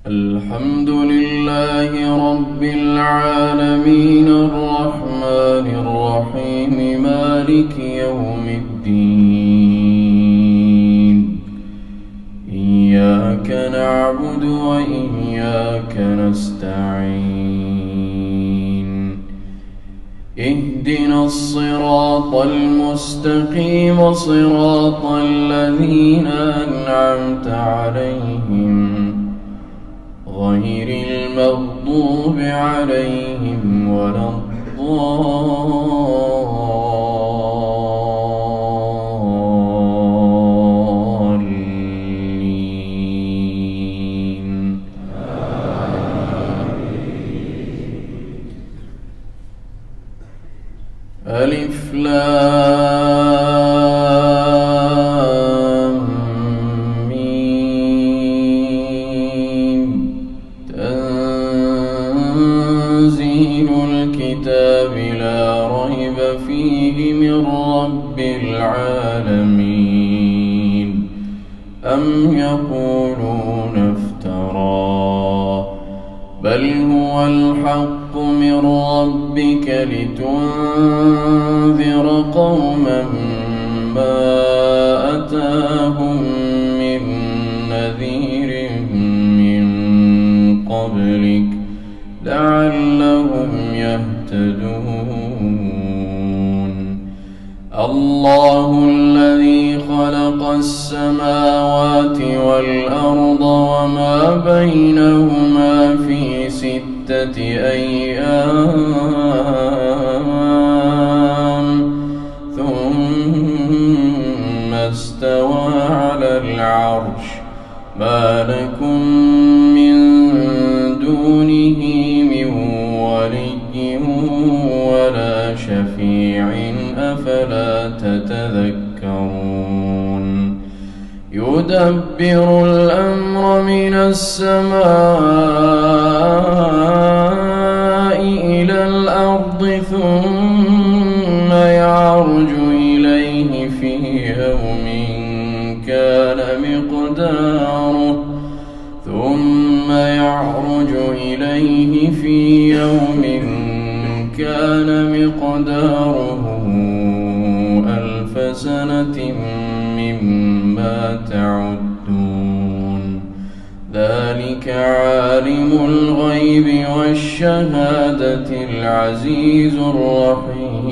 الحمد لله رب العالمين الرحمن الرحيم مالك يوم الدين إياك نعبد وإياك نستعين اهدنا الصراط المستقيم صراط الذين أنعمت عليهم غير المغضوب عليهم ولا الضالين. ألف لام تنزيل الكتاب لا ريب فيه من رب العالمين. أم يقولون افتراه بل هو الحق من ربك لتنذر قوما ما أتاهم من نذير من قبلك لعلهم يهتدون. الله الذي خلق السماوات والأرض وما بينهما في 6 أيام ثم استوى على العرش. ما لكم من دونه من ولي ولا شفيع أفلا تتذكرون. يدبر الأمر من السماء إلى الأرض ثم يعرج إليه في يوم كان مقداره 1000 سنة مما تعدون. ذلك عالم الغيب والشهادة العزيز الرحيم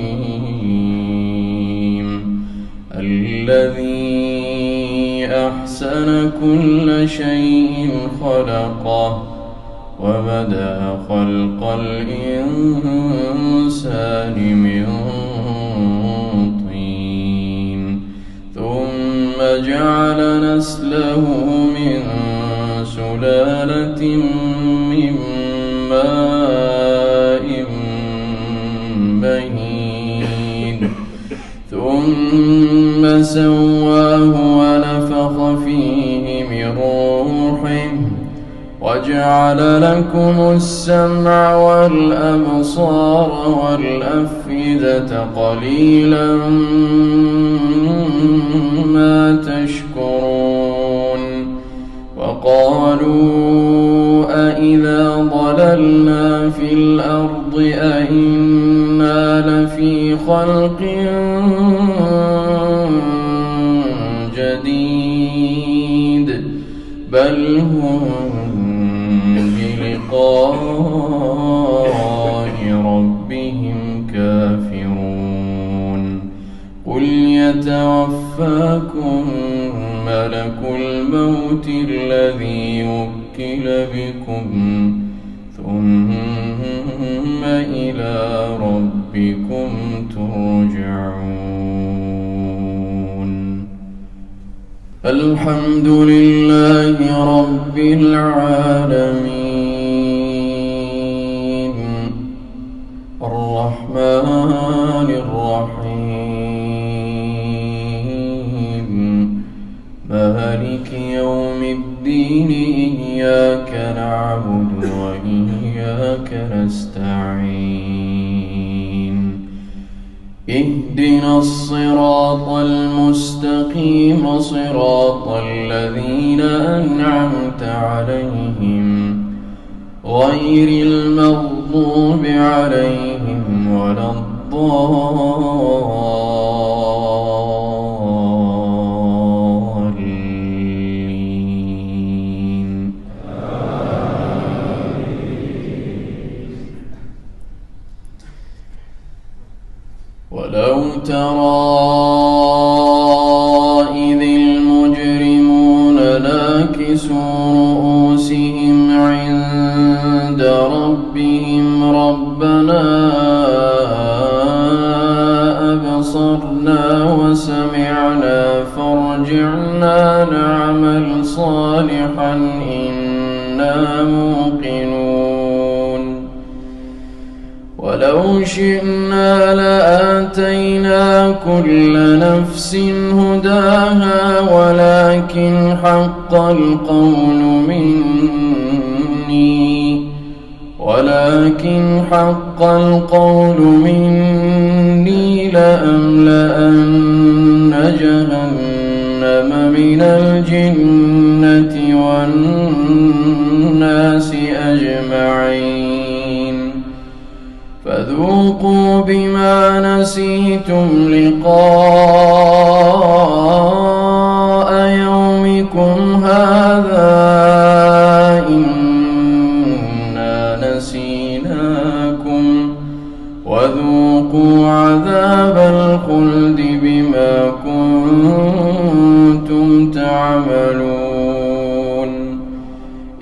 الذي أحسن كل شيء خلقه وبدأ خلق الإنسان من طين ثم جعل نسله من سلالة من ماء مهين ثم سواه ونفخ فيه من روحه وجعل لكم السمع والأبصار والأفئدة قليلا ما تشكرون. وقالوا أإذا ضللنا في الأرض أإنا لفي خلق جديد بل هم بلقاء ربهم كافرون. قل يتوفاكم ملك الموت الذي وكل بكم ثم إلى ربكم ترجعون. الحمد لله رب العالمين الرحمن الرحيم مالك يوم الدين إياك نعبد وإياك نستعين اهدنا الصراط المستقيم صراط الذين أنعمت عليهم غير المغضوب عليهم ولا الضالين. ولو ترى إذ المجرمون ناكسوا رؤوسهم عند ربهم ربنا أبصرنا وسمعنا فارجعنا نعمل صالحا إنا موقنون. ولو شئنا لآتينا كل نفس هداها ولكن حق القول مني لأملأن جهنم من الجنة والناس أجمعين. فذوقوا بما نسيتم لقاء يومكم هذا إنا نسيناكم وذوقوا عذاب الخلد بما كنتم تعملون.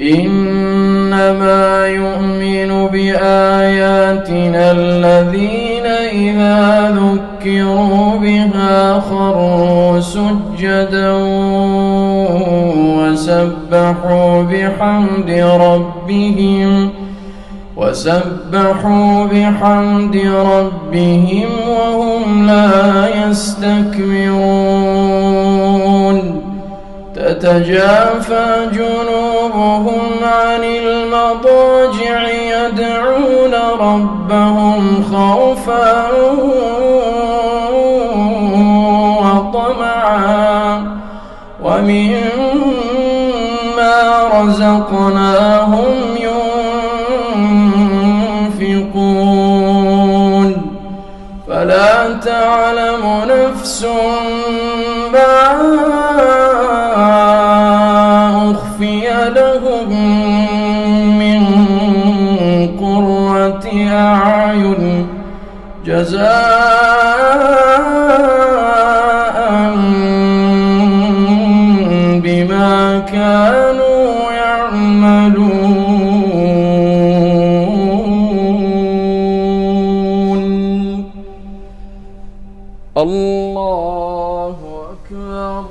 إنما يؤمن بآياتنا الذين إذا ذكروا بها خروا سجدا وسبحوا بحمد ربهم وهم لا يستكبرون. تتجافى جنوبهم عن المضاجع يدعون ربهم خوفا وطمعا ومما رزقناهم ينفقون. فلا تعلم نفس ما أخفي لهم من قرة أعين جزاء بما كانوا يعملون. الله أكبر.